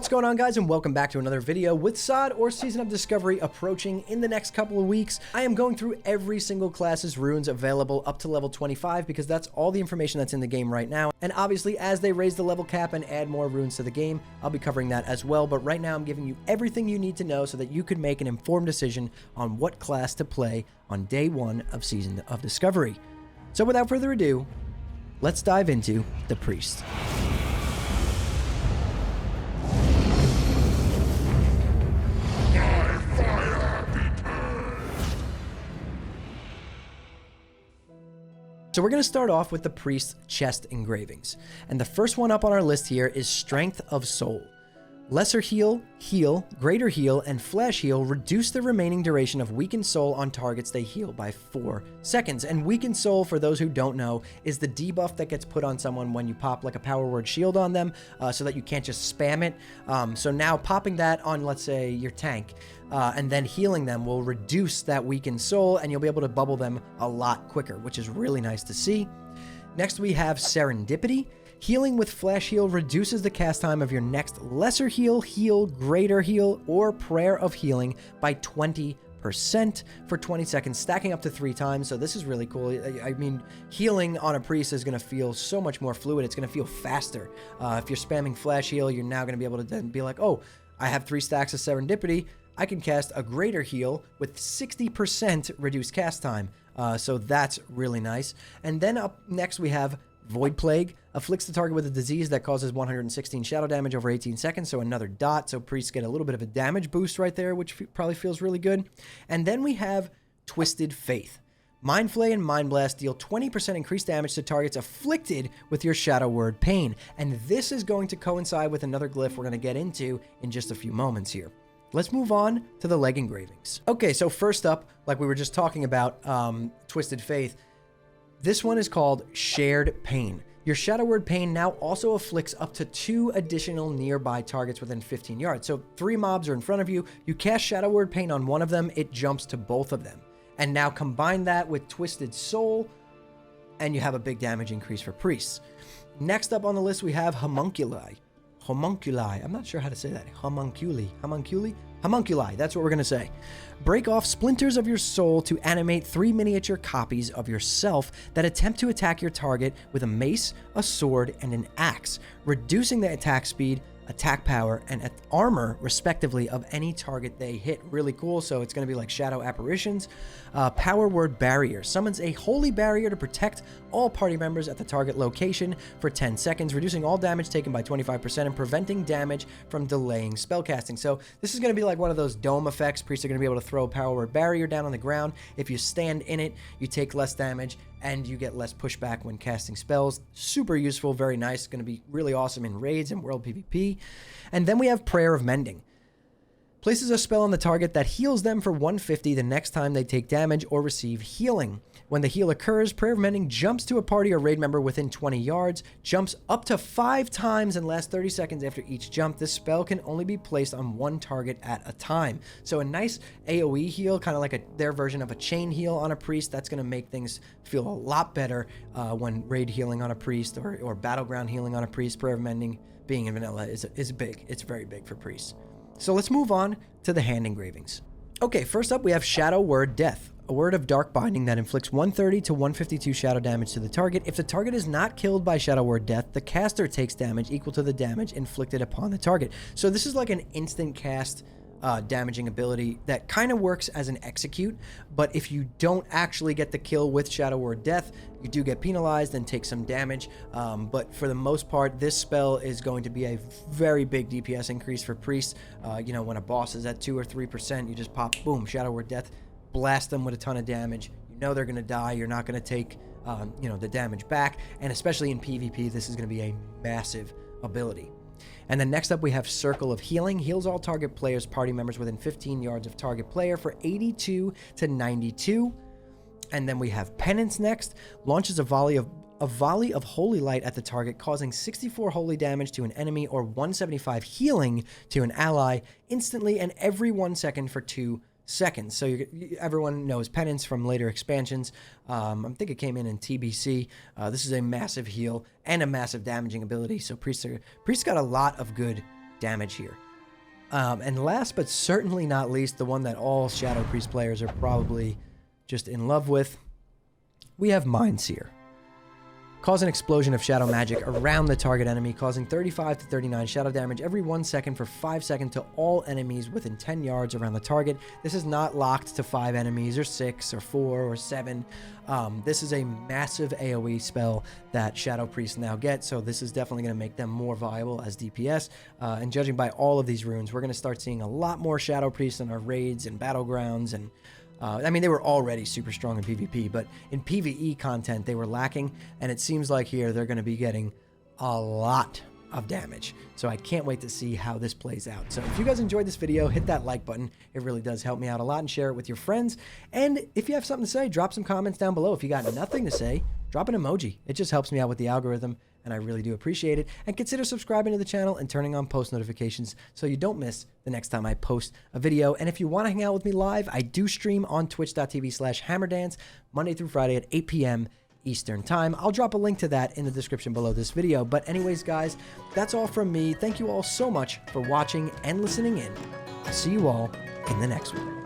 What's going on, guys, and welcome back to another video. With SOD or Season of Discovery approaching in the next couple of weeks, I am going through every single class's runes available up to level 25 because that's all the information that's in the game right now. And obviously, as they raise the level cap and add more runes to the game, I'll be covering that as well. But right now, I'm giving you everything you need to know so that you can make an informed decision on what class to play on day one of Season of Discovery. So without further ado, let's dive into the Priest. So we're going to start off with the Priest's chest engravings. And the first one up on our list here is Strength of Soul. Lesser heal, heal, greater heal, and flash heal reduce the remaining duration of weakened soul on targets they heal by 4 seconds. And weakened soul, for those who don't know, is the debuff that gets put on someone when you pop like a power word shield on them so that you can't just spam it. So now popping that on, let's say, your tank and then healing them will reduce that weakened soul, and you'll be able to bubble them a lot quicker, which is really nice to see. Next, we have Serendipity. Healing with Flash Heal reduces the cast time of your next Lesser Heal, Heal, Greater Heal, or Prayer of Healing by 20% for 20 seconds, stacking up to 3 times. So this is really cool. I mean, healing on a priest is going to feel so much more fluid. It's going to feel faster. If you're spamming Flash Heal, you're now going to be able to then be like, oh, I have 3 stacks of Serendipity. I can cast a Greater Heal with 60% reduced cast time. So that's really nice. And then up next we have Void Plague. Afflicts the target with a disease that causes 116 shadow damage over 18 seconds, so another dot. So priests get a little bit of a damage boost right there, which probably feels really good. And then we have Twisted Faith. Mind Flay and Mind Blast deal 20% increased damage to targets afflicted with your Shadow Word Pain. And this is going to coincide with another glyph we're going to get into in just a few moments here. Let's move on to the leg engravings. Okay, so first up, like we were just talking about, Twisted Faith, this one is called Shared Pain. Your Shadow Word Pain now also afflicts up to 2 additional nearby targets within 15 yards. So 3 mobs are in front of you. You cast Shadow Word Pain on one of them, it jumps to both of them. And now combine that with Twisted Soul, and you have a big damage increase for priests. Next up on the list, we have Homunculi. Homunculi. I'm not sure how to say that. Homunculi. Homunculi? Homunculi. That's what we're going to say. Break off splinters of your soul to animate 3 miniature copies of yourself that attempt to attack your target with a mace, a sword, and an axe, reducing the attack speed, attack power, and armor, respectively, of any target they hit. Really cool. So it's going to be like Shadow Apparitions. Power Word Barrier. Summons a holy barrier to protect all party members at the target location for 10 seconds, reducing all damage taken by 25% and preventing damage from delaying spellcasting. So this is going to be like one of those dome effects. Priests are going to be able to throw a Power Word Barrier down on the ground. If you stand in it, you take less damage and you get less pushback when casting spells. Super useful, very nice. Going to be really awesome in raids and world PvP. And then we have Prayer of Mending. Places a spell on the target that heals them for 150 the next time they take damage or receive healing. When the heal occurs, Prayer of Mending jumps to a party or raid member within 20 yards, jumps up to 5 times and lasts 30 seconds after each jump. This spell can only be placed on one target at a time. So a nice AoE heal, kind of like their version of a chain heal on a priest. That's going to make things feel a lot better when raid healing on a priest or battleground healing on a priest. Prayer of Mending being in vanilla is big. It's very big for priests. So let's move on to the hand engravings. Okay, first up we have Shadow Word Death, a word of dark binding that inflicts 130 to 152 shadow damage to the target. If the target is not killed by Shadow Word Death, the caster takes damage equal to the damage inflicted upon the target. So this is like an instant cast damaging ability that kind of works as an execute, but if you don't actually get the kill with Shadow Word Death, you do get penalized and take some damage, but for the most part, this spell is going to be a very big DPS increase for priests. You know, when a boss is at 2 or 3%, you just pop, boom, Shadow Word Death, blast them with a ton of damage. You know they're going to die. You're not going to take, you know, the damage back, and especially in PvP, this is going to be a massive ability. And then next up we have Circle of Healing. Heals all target players' party members within 15 yards of target player for 82 to 92. And then we have Penance next. Launches a volley of holy light at the target, causing 64 holy damage to an enemy or 175 healing to an ally instantly and every 1 second for 2 seconds. So everyone knows Penance from later expansions. I think it came in TBC. This is a massive heal and a massive damaging ability. So Priest got a lot of good damage here. And last but certainly not least, the one that all Shadow Priest players are probably just in love with, we have Mind Seer. Cause an explosion of shadow magic around the target enemy, causing 35 to 39 shadow damage every 1 second for 5 seconds to all enemies within 10 yards around the target. This is not locked to 5 enemies or 6 or 4 or 7. This is a massive AoE spell that Shadow Priests now get, so this is definitely going to make them more viable as DPS. And judging by all of these runes, we're going to start seeing a lot more Shadow Priests in our raids and battlegrounds, and I mean, they were already super strong in PvP, but in PvE content, they were lacking, and it seems like here they're going to be getting a lot of damage. So I can't wait to see how this plays out. So if you guys enjoyed this video, hit that like button. It really does help me out a lot, and share it with your friends. And if you have something to say, drop some comments down below. If you got nothing to say, drop an emoji. It just helps me out with the algorithm, and I really do appreciate it. And consider subscribing to the channel and turning on post notifications so you don't miss the next time I post a video. And if you want to hang out with me live, I do stream on twitch.tv/hammerdance Monday through Friday at 8 p.m. Eastern Time. I'll drop a link to that in the description below this video. But anyways, guys, that's all from me. Thank you all so much for watching and listening in. I'll see you all in the next one.